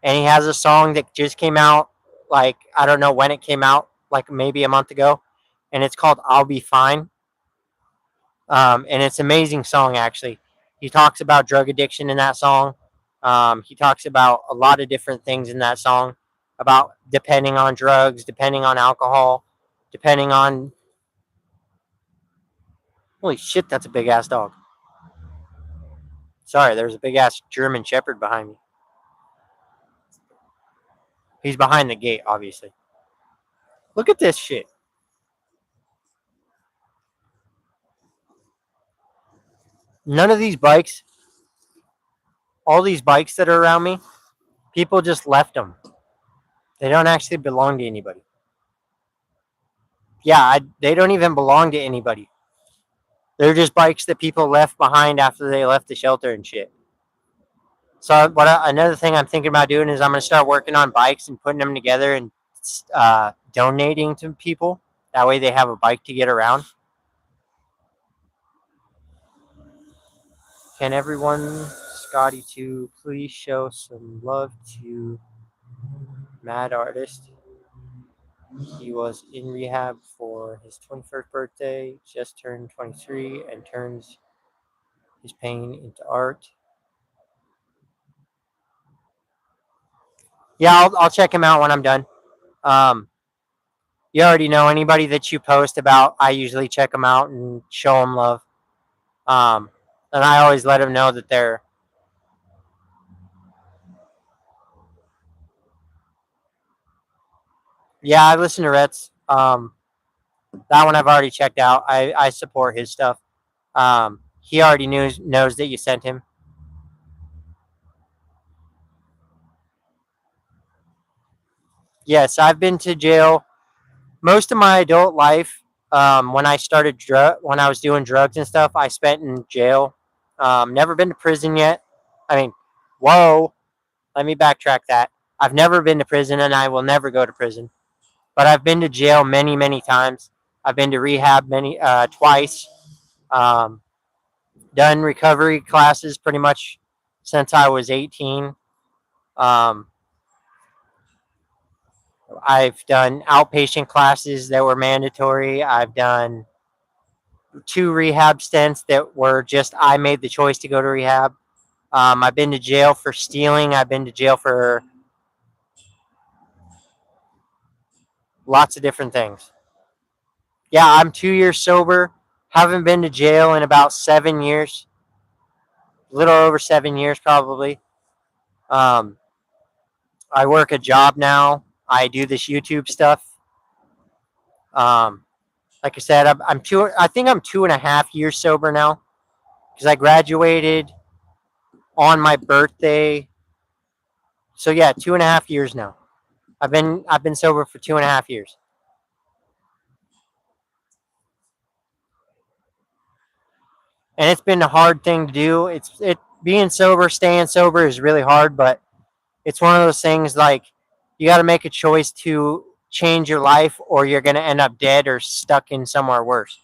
A: and he has a song that just came out. Like I don't know when it came out, like maybe a month ago, and it's called "I'll Be Fine." And it's an amazing song actually. He talks about drug addiction in that song. He talks about a lot of different things in that song about depending on drugs, depending on alcohol, depending on. Holy shit, that's a big ass dog. Sorry, there's a big ass German Shepherd behind me. He's behind the gate, obviously. Look at this shit. None of these bikes, all these bikes that are around me, people just left them. They don't actually belong to anybody. Yeah, they don't even belong to anybody. They're just bikes that people left behind after they left the shelter and shit. So another thing I'm thinking about doing is I'm gonna start working on bikes and putting them together and donating to people. That way they have a bike to get around. Can everyone, Scottie, to please show some love to Mad Artist? He was in rehab for his 21st birthday, just turned 23, and turns his pain into art. Yeah, I'll check him out when I'm done. Um, you already know anybody that you post about, I usually check them out and show them love. Um, and I always let them know that they're. Yeah, I listen to Rhett's. That one I've already checked out. I support his stuff. He already knows that you sent him. Yes, I've been to jail most of my adult life. When when I was doing drugs and stuff, I spent in jail. Never been to prison yet. I mean, whoa. Let me backtrack that. I've never been to prison, and I will never go to prison. But I've been to jail many, many times. I've been to rehab twice. Um, done recovery classes pretty much since I was 18. Um, I've done outpatient classes that were mandatory. I've done two rehab stints that were just I made the choice to go to rehab. I've been to jail for stealing. I've been to jail for lots of different things. Yeah, I'm 2 years sober. Haven't been to jail in about 7 years, a little over 7 years probably. Um, I work a job now. I do this YouTube stuff. Um, like I said, I'm two. I think I'm 2.5 years sober now because I graduated on my birthday. So yeah, 2.5 years now. I've been sober for 2.5 years, and it's been a hard thing to do. It being sober, staying sober is really hard, but it's one of those things like you got to make a choice to change your life, or you're gonna end up dead or stuck in somewhere worse.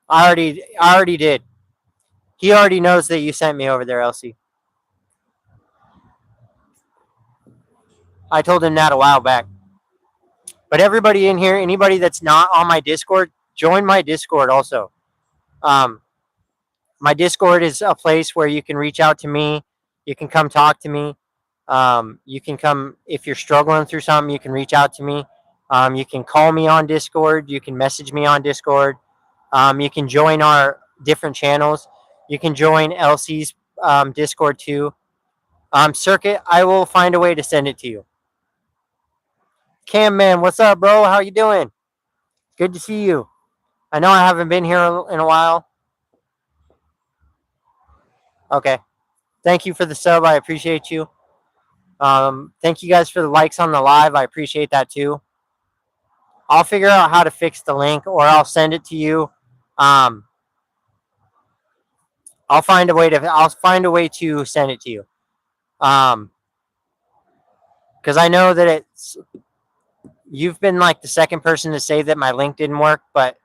A: I already did. He already knows that you sent me over there, Elsie. I told him that a while back. But everybody in here, anybody that's not on my Discord, join my Discord also. Um, my Discord is a place where you can reach out to me. You can come talk to me. You can come if you're struggling through something. You can reach out to me. You can call me on Discord. You can message me on Discord. You can join our different channels. You can join Elsie's Discord too. Circuit, I will find a way to send it to you. Cam man, what's up, bro? How you doing? Good to see you. I know I haven't been here in a while. Okay. Thank you for the sub. I appreciate you. Thank you guys for the likes on the live. I appreciate that too. I'll figure out how to fix the link, or I'll send it to you. Um, I'll find a way to send it to you. Because I know that you've been like the second person to say that my link didn't work, but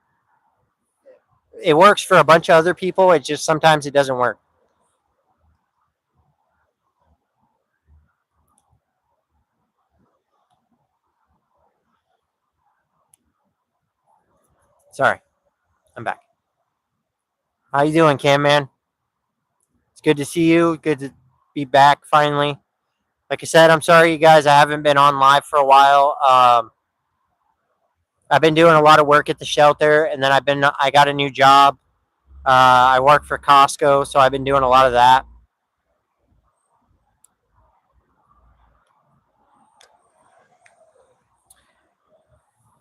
A: it works for a bunch of other people. It just sometimes it doesn't work. Sorry, I'm back. How you doing, Cam man? It's good to see you. Good to be back finally. Like I said, I'm sorry, you guys. I haven't been on live for a while. I've been doing a lot of work at the shelter, and then I got a new job. I work for Costco, so I've been doing a lot of that.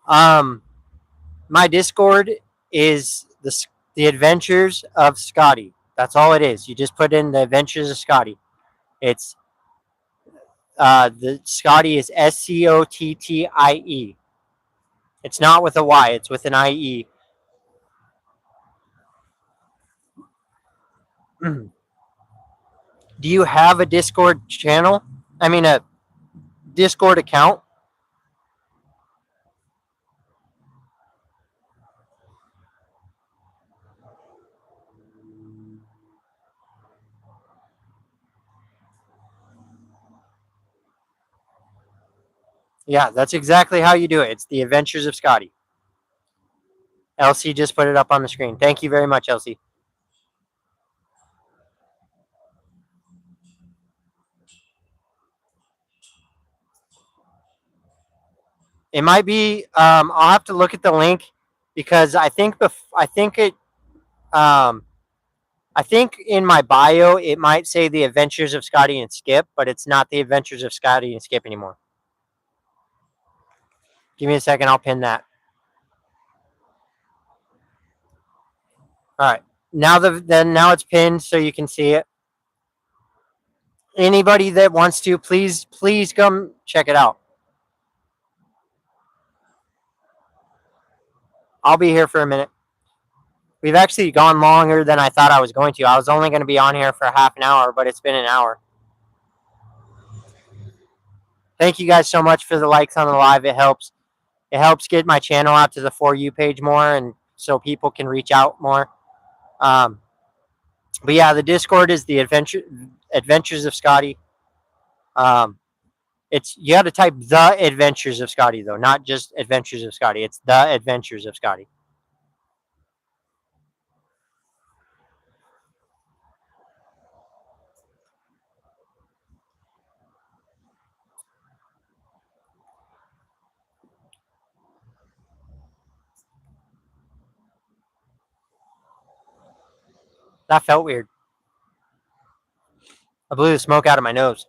A: Um, my Discord is the Adventures of Scottie. That's all it is. You just put in the Adventures of Scottie. It's the Scottie is Scottie. It's not with a Y. It's with an IE. Do you have a Discord channel? I mean, a Discord account? Yeah, that's exactly how you do it. It's the Adventures of Scottie. Elsie just put it up on the screen. Thank you very much, Elsie. It might be. I'll have to look at the link because I think it. Um, I think in my bio it might say the Adventures of Scottie and Skip, but it's not the Adventures of Scottie and Skip anymore. Give me a second. I'll pin that. All right. Now it's pinned so you can see it. Anybody that wants to, please come check it out. I'll be here for a minute. We've actually gone longer than I thought I was going to. I was only going to be on here for half an hour, but it's been an hour. Thank you guys so much for the likes on the live. It helps. It helps get my channel out to the For You page more, and so people can reach out more. Um, but yeah, the Discord is the Adventures of Scottie. Um, it's you got to type the Adventures of Scottie though, not just Adventures of Scottie. It's the Adventures of Scottie. That felt weird. I blew the smoke out of my nose.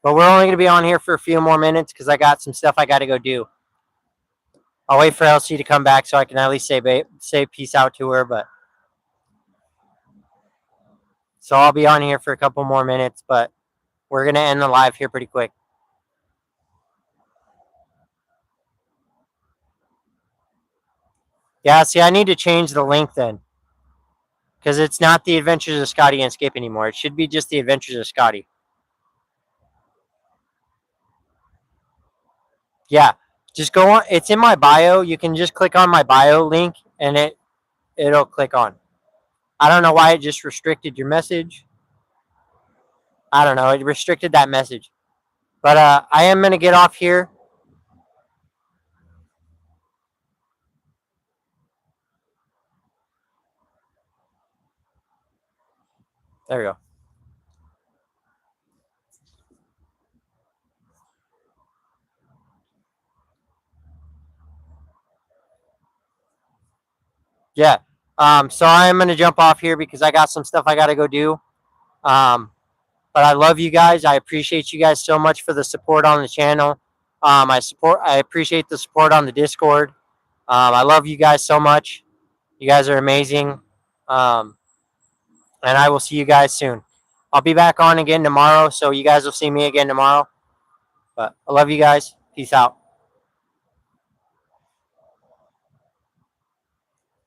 A: But we're only going to be on here for a few more minutes because I got some stuff I got to go do. I'll wait for Elsie to come back so I can at least say peace out to her. But so I'll be on here for a couple more minutes, but we're gonna end the live here pretty quick. Yeah, see, I need to change the link then because it's not the Adventures of Scottie and Skip anymore. It should be just the Adventures of Scottie. Yeah, just go on. It's in my bio. You can just click on my bio link and it'll click on. I don't know why it just restricted your message. I don't know. It restricted that message. But I am gonna get off here. There we go. Yeah. So I am gonna jump off here because I got some stuff I gotta go do. Um, but I love you guys. I appreciate you guys so much for the support on the channel. I appreciate the support on the Discord. I love you guys so much. You guys are amazing. Um, and I will see you guys soon. I'll be back on again tomorrow, so you guys will see me again tomorrow. But I love you guys. Peace out.